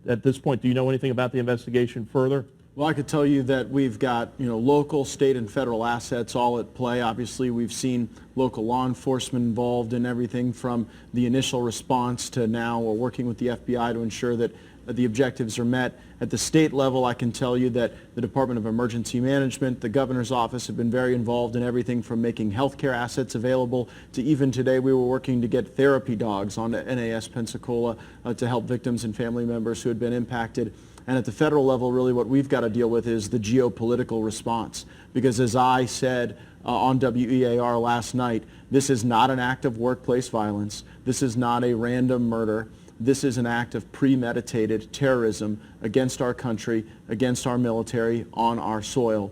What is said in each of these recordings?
at this point, do you know anything about the investigation further? Well, I could tell you that we've got, local, state, and federal assets all at play. Obviously, we've seen local law enforcement involved in everything from the initial response to now we're working with the FBI to ensure that the objectives are met. At the state level, I can tell you that the Department of Emergency Management, the governor's office have been very involved in everything from making healthcare assets available to even today we were working to get therapy dogs on NAS Pensacola to help victims and family members who had been impacted. And at the federal level, really what we've got to deal with is the geopolitical response. Because as I said on WEAR last night, this is not an act of workplace violence. This is not a random murder. This is an act of premeditated terrorism against our country, against our military, on our soil.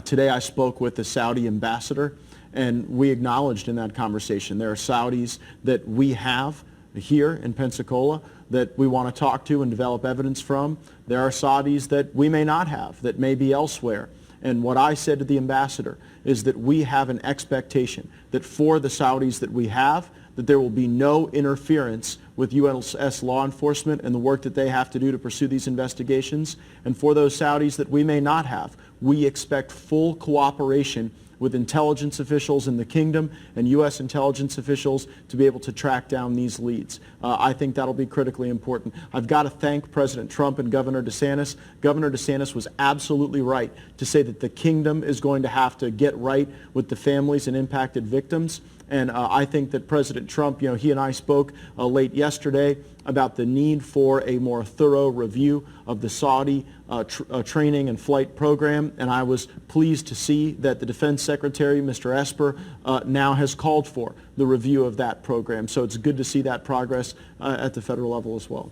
Today I spoke with the Saudi ambassador, and we acknowledged in that conversation there are Saudis that we have here in Pensacola that we want to talk to and develop evidence from. There are Saudis that we may not have, that may be elsewhere. And what I said to the ambassador is that we have an expectation that for the Saudis that we have, that there will be no interference with U.S. law enforcement and the work that they have to do to pursue these investigations. And for those Saudis that we may not have, we expect full cooperation with intelligence officials in the kingdom and U.S. intelligence officials to be able to track down these leads. I think that'll be critically important. I've got to thank President Trump and Governor DeSantis. Governor DeSantis was absolutely right to say that the kingdom is going to have to get right with the families and impacted victims. And I think that President Trump, he and I spoke late yesterday about the need for a more thorough review of the Saudi training and flight program. And I was pleased to see that the Defense Secretary, Mr. Esper, now has called for the review of that program. So it's good to see that progress at the federal level as well.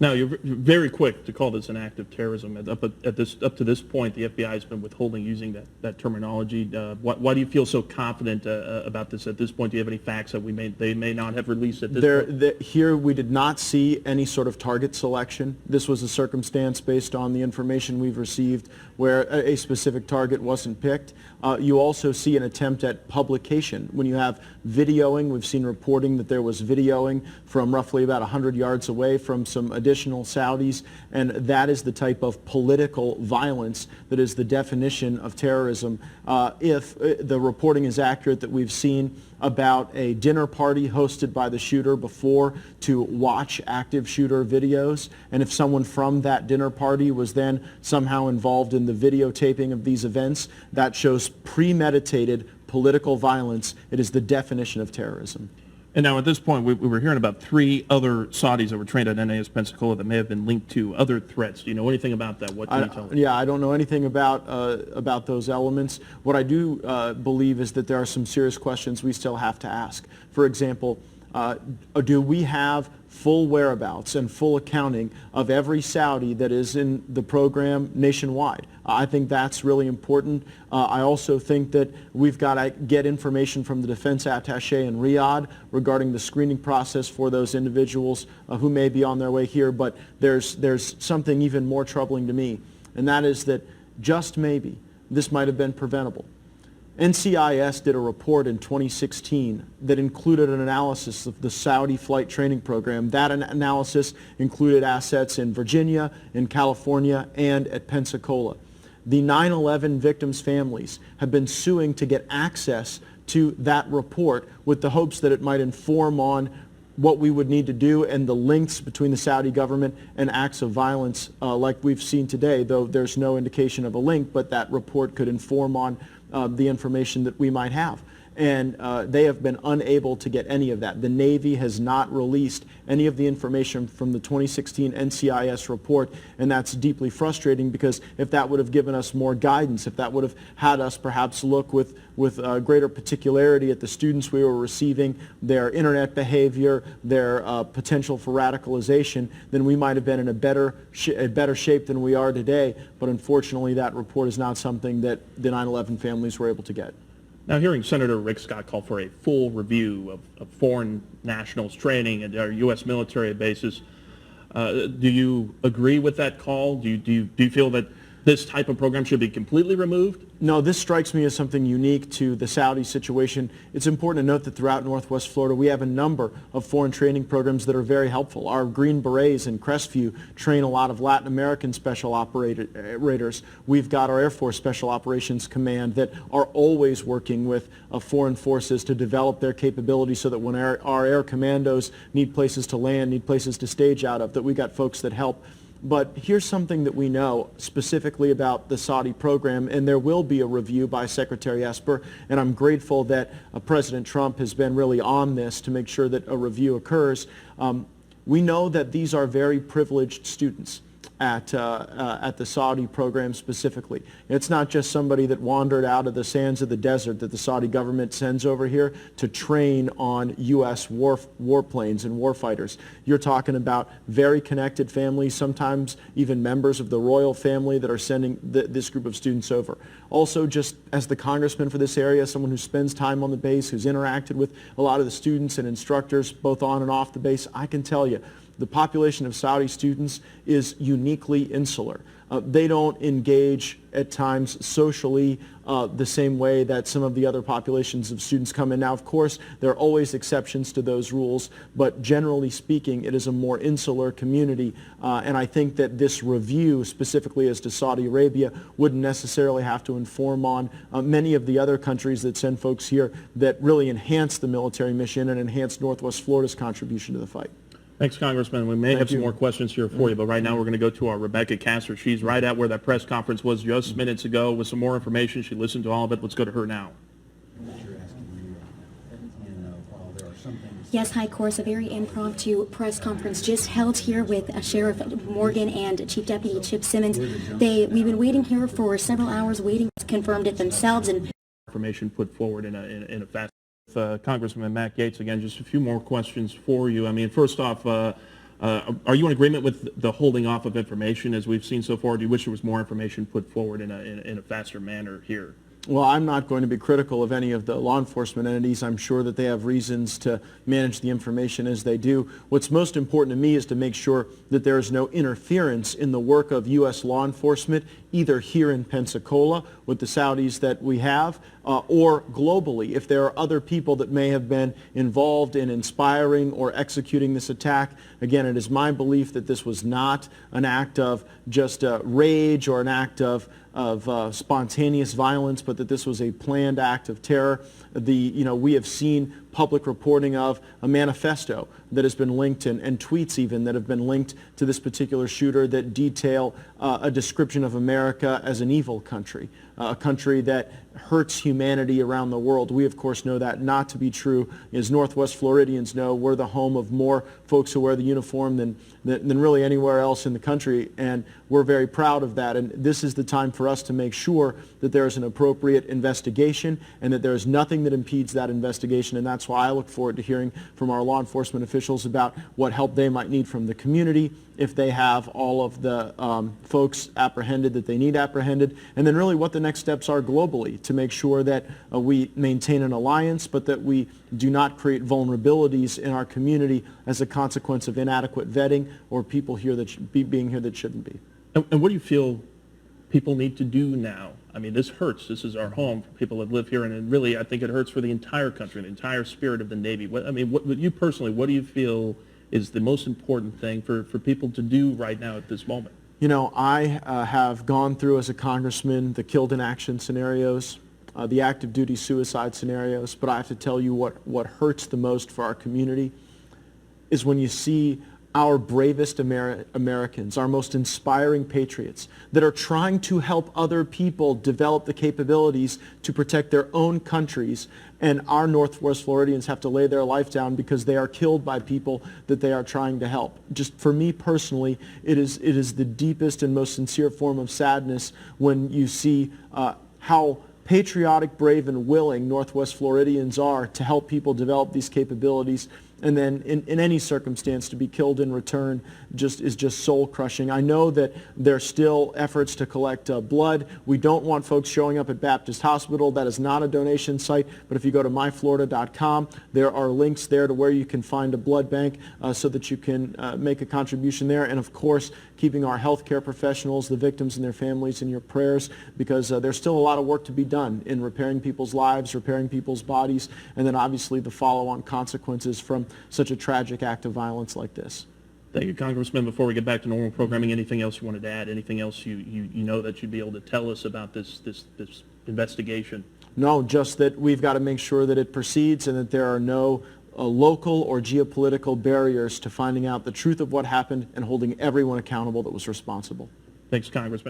Now, you're very quick to call this an act of terrorism. Up to this point, the FBI has been withholding using that terminology. Why do you feel so confident about this at this point? Do you have any facts that they may not have released at this point? Here, we did not see any sort of target selection. This was a circumstance based on the information we've received where a specific target wasn't picked. You also see an attempt at publication. When you have videoing, we've seen reporting that there was videoing from roughly about 100 yards away from some additional Saudis, and that is the type of political violence that is the definition of terrorism. If the reporting is accurate that we've seen about a dinner party hosted by the shooter before to watch active shooter videos, and if someone from that dinner party was then somehow involved in the videotaping of these events, that shows premeditated political violence. It is the definition of terrorism. And now at this point, we were hearing about 3 other Saudis that were trained at NAS Pensacola that may have been linked to other threats. Do you know anything about that? What can you tell us? Yeah, I don't know anything about those elements. What I do believe is that there are some serious questions we still have to ask. For example, do we have full whereabouts and full accounting of every Saudi that is in the program nationwide? I think that's really important. I also think that we've got to get information from the defense attaché in Riyadh regarding the screening process for those individuals who may be on their way here. But there's something even more troubling to me, and that is that just maybe this might have been preventable. NCIS did a report in 2016 that included an analysis of the Saudi flight training program. That analysis included assets in Virginia, in California, and at Pensacola. The 9/11 victims' families have been suing to get access to that report with the hopes that it might inform on what we would need to do and the links between the Saudi government and acts of violence like we've seen today, though there's no indication of a link, but that report could inform on the information that we might have. And they have been unable to get any of that. The Navy has not released any of the information from the 2016 NCIS report, and that's deeply frustrating because if that would have given us more guidance, if that would have had us perhaps look with greater particularity at the students we were receiving, their internet behavior, their potential for radicalization, then we might have been in a better shape than we are today. But unfortunately, that report is not something that the 9/11 families were able to get. Now, hearing Senator Rick Scott call for a full review of foreign nationals training at our U.S. military bases, do you agree with that call? Do you feel that this type of program should be completely removed? No, this strikes me as something unique to the Saudi situation. It's important to note that throughout Northwest Florida, we have a number of foreign training programs that are very helpful. Our Green Berets in Crestview train a lot of Latin American special operators. We've got our Air Force Special Operations Command that are always working with foreign forces to develop their capabilities so that when our air commandos need places to land, need places to stage out of, that we got folks that help. But here's something that we know specifically about the Saudi program, and there will be a review by Secretary Esper, and I'm grateful that President Trump has been really on this to make sure that a review occurs. We know that these are very privileged students at the Saudi program specifically. It's not just somebody that wandered out of the sands of the desert that the Saudi government sends over here to train on U.S. warplanes and warfighters. You're talking about very connected families, sometimes even members of the royal family that are sending this group of students over. Also, just as the congressman for this area, someone who spends time on the base, who's interacted with a lot of the students and instructors both on and off the base, I can tell you, the population of Saudi students is uniquely insular. They don't engage at times socially the same way that some of the other populations of students come in. Now, of course, there are always exceptions to those rules, but generally speaking, it is a more insular community. And I think that this review, specifically as to Saudi Arabia, wouldn't necessarily have to inform on many of the other countries that send folks here that really enhance the military mission and enhance Northwest Florida's contribution to the fight. Thanks, Congressman. We may have some more questions here for you, but right now we're going to go to our Rebecca Casser. She's right at where that press conference was just minutes ago with some more information. She listened to all of it. Let's go to her now. Yes, hi, course. A very impromptu press conference just held here with Sheriff Morgan and Chief Deputy Chip Simmons. We've been waiting here for several hours, waiting, confirmed it themselves, and information put forward in a fast. Congressman Matt Gaetz, again, just a few more questions for you. I mean, first off, are you in agreement with the holding off of information as we've seen so far? Do you wish there was more information put forward in a faster manner here? Well, I'm not going to be critical of any of the law enforcement entities. I'm sure that they have reasons to manage the information as they do. What's most important to me is to make sure that there is no interference in the work of U.S. law enforcement, either here in Pensacola with the Saudis that we have, or globally. If there are other people that may have been involved in inspiring or executing this attack, again, it is my belief that this was not an act of just rage or an act of spontaneous violence, but that this was a planned act of terror. We have seen public reporting of a manifesto that has been linked and tweets even that have been linked to this particular shooter that detail a description of America as an evil country, a country that hurts humanity around the world. We, of course, know that not to be true. As Northwest Floridians know, we're the home of more folks who wear the uniform than really anywhere else in the country, and we're very proud of that. And this is the time for us to make sure that there is an appropriate investigation and that there is nothing that impedes that investigation, and that's why I look forward to hearing from our law enforcement officials about what help they might need from the community, if they have all of the folks apprehended that they need apprehended, and then really what the next steps are globally to make sure that we maintain an alliance, but that we do not create vulnerabilities in our community as a consequence of inadequate vetting or people here that being here that shouldn't be. And what do you feel people need to do now? I mean, this hurts. This is our home for people that live here, and really, I think it hurts for the entire country, the entire spirit of the Navy. What you personally, what do you feel is the most important thing for people to do right now at this moment? You know, I have gone through as a congressman the killed in action scenarios, the active duty suicide scenarios, but I have to tell you what hurts the most for our community is when you see our bravest Americans, our most inspiring patriots that are trying to help other people develop the capabilities to protect their own countries, and our Northwest Floridians have to lay their life down because they are killed by people that they are trying to help. Just for me personally, it is the deepest and most sincere form of sadness when you see how patriotic, brave, and willing Northwest Floridians are to help people develop these capabilities. and then in any circumstance to be killed in return is just soul crushing. I know that there's still efforts to collect blood. We don't want folks showing up at Baptist Hospital. That is not a donation site, but if you go to myflorida.com, there are links there to where you can find a blood bank so that you can make a contribution there. And of course, keeping our healthcare professionals, the victims and their families in your prayers, because there's still a lot of work to be done in repairing people's lives, repairing people's bodies, and then obviously the follow-on consequences from such a tragic act of violence like this. Thank you, Congressman. Before we get back to normal programming, anything else you wanted to add? Anything else you know that you'd be able to tell us about this investigation? No, just that we've got to make sure that it proceeds and that there are no local or geopolitical barriers to finding out the truth of what happened and holding everyone accountable that was responsible. Thanks, Congressman.